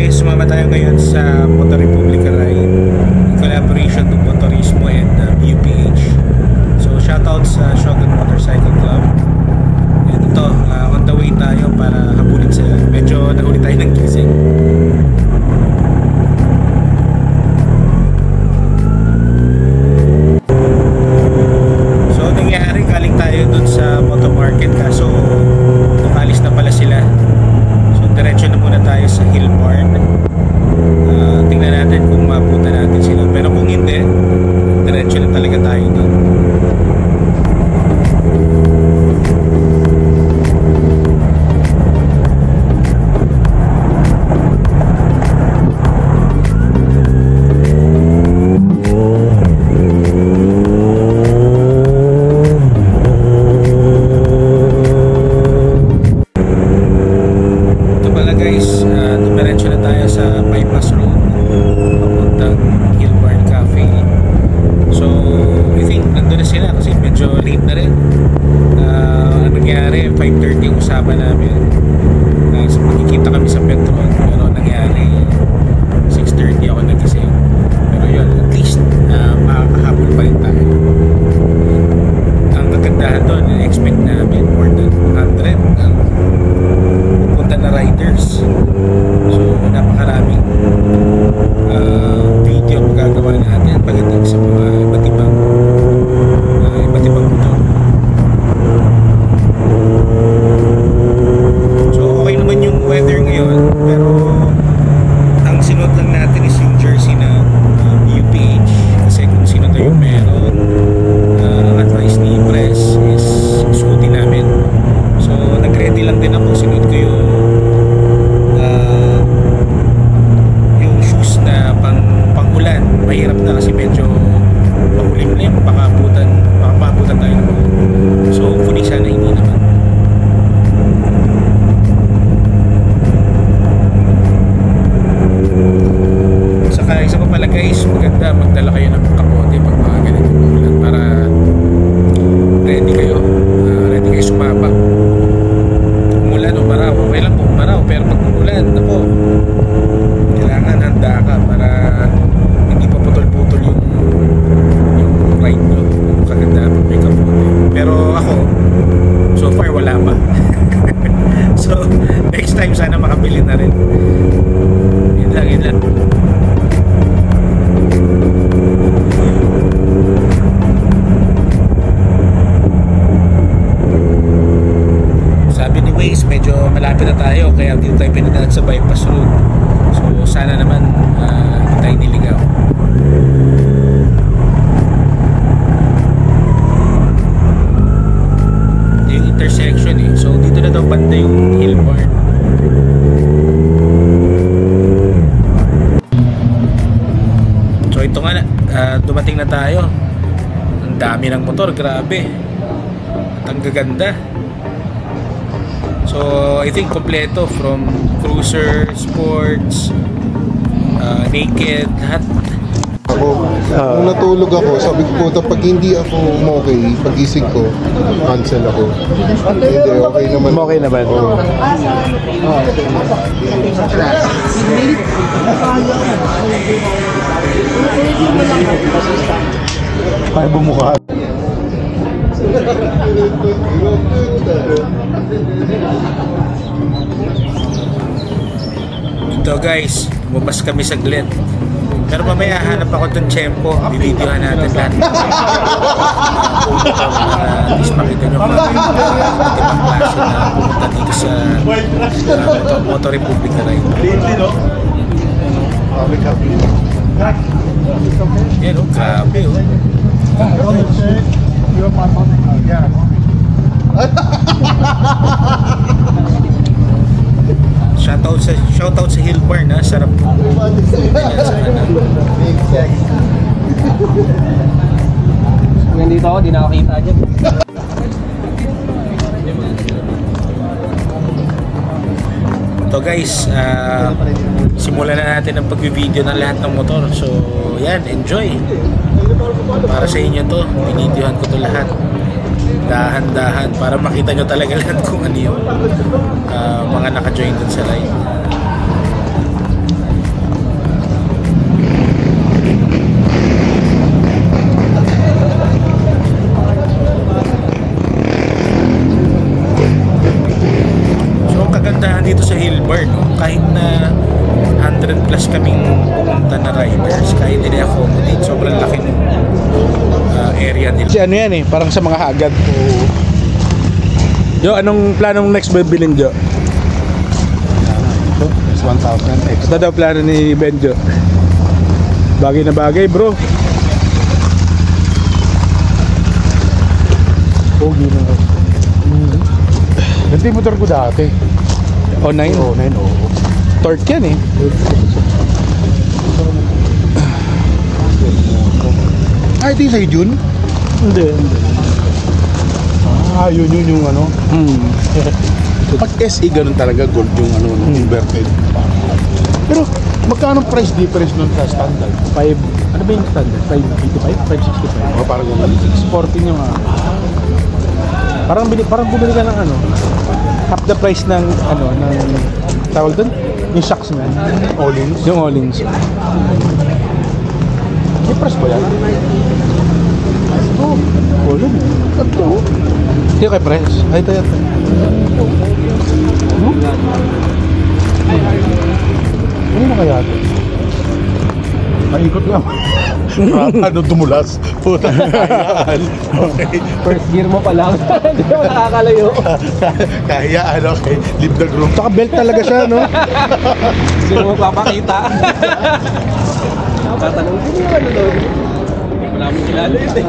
guys, sumama tayo ngayon sa Motor Republica Ride in collaboration with Motorismo and UPH. So shoutout sa Shogun Motorcycle Club. And ito, on the way tayo para habulin sila. Medyo nahuli tayo ng gising. So nangyari, galing tayo dun sa Moto Market, kaso nakalis na pala sila. Diretso na muna tayo sa Hill Barn. Tingnan natin kung mapunta natin sila. Pero kung hindi, diretso na talaga tayo doon. Dumating na tayo. Ang dami ng motor, grabe. At ang gaganda. So I think kompleto, from cruiser, sports, naked, lahat. Ako, nung natulog ako, sabi ko po, pag hindi ako okay, pag-isig ko, cancel ako. Hindi, okay naman. Okay naman. Oo. Kaya bumukha. Ito guys, lumabas kami saglit. Pero mamaya hanap ako ng tiyempo. Bibidyohan natin lahat. At least makita nyo kung ibang klase na pumunta dito sa Motor Republica Ride. Yan o, grabe o. Shoutout sa Hill Barn, ha? Sarap po. Kung nandito ako, di nakakita dyan. So guys, simulan na natin ang pag-video ng lahat ng motor. So yan, enjoy. Para sa inyo to, binidyohan ko to lahat. Dahan-dahan para makita nyo talaga lahat kung ano yung mga naka-join dun sa live. kagandahan dito sa Hillbar, no? Kahit na 100 plus kaming pumunta na riders, kahit hindi accommodate, sobrang laki ng area nila. Kasi ano yan eh, parang sa mga hagad. Jo, anong plano mong next bibilin, Jo? Ito, is 1,000 Ito extra. daw plano ni Benjo. Bagay na bagay, bro. Pogi na ako. Ganito yung motor ko dati. O, 9. Oo, 9, oo. Torque yan eh. Ah, ito yung sa'yo, Jun? Hindi. Ah, yun yung ano. Pag SE, ganun talaga, gold yung ano, inverted. Pero, magkano price difference nun sa standard? 5. Ano ba yung standard? 585? 565? O, parang ganun. 614 yung parang bumili ka ng ano, half the price ng ano, ng tawag doon? Yung shocks nga. All-ins? Yung all-ins. May price ba yan? Ito. All-in. Ito. Hindi kay price. Ay, ito. Ano na kaya ito? Maikot lang. Ano dumulas? Puta. Ayan. Okay. First gear mo pa lang. Hindi mo nakakalayo. Kaya ano, okay. Leave the groom. Saka belt talaga siya, no? Gusto mo papakita. Tatanong din yung ano doon. Wala mo kilala yun eh.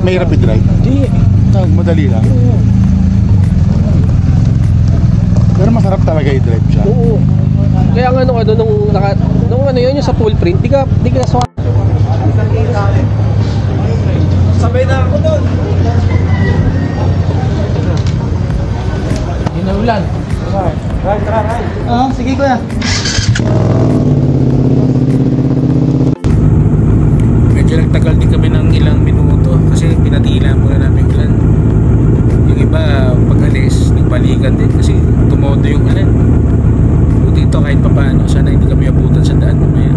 May rapid drive? Hindi. Madali lang. Pero masarap talaga i-drive siya. Oo. Kaya nga nung ano, nung ano yun, yung sa full print, di ka swak. Sabay na ako doon. Hinaulan. Right. Oo, sige kuya. Medyo nagtagal din kami ng ilang minuto kasi pinatila muna namin ilan. Yung iba pag alis nagbalikan din kasi tumodo yung ano. Buti ito kahit papaano sana hindi kami abutan sa daan mamaya.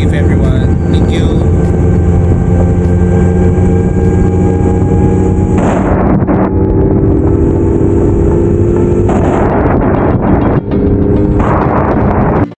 safe everyone. Thank you.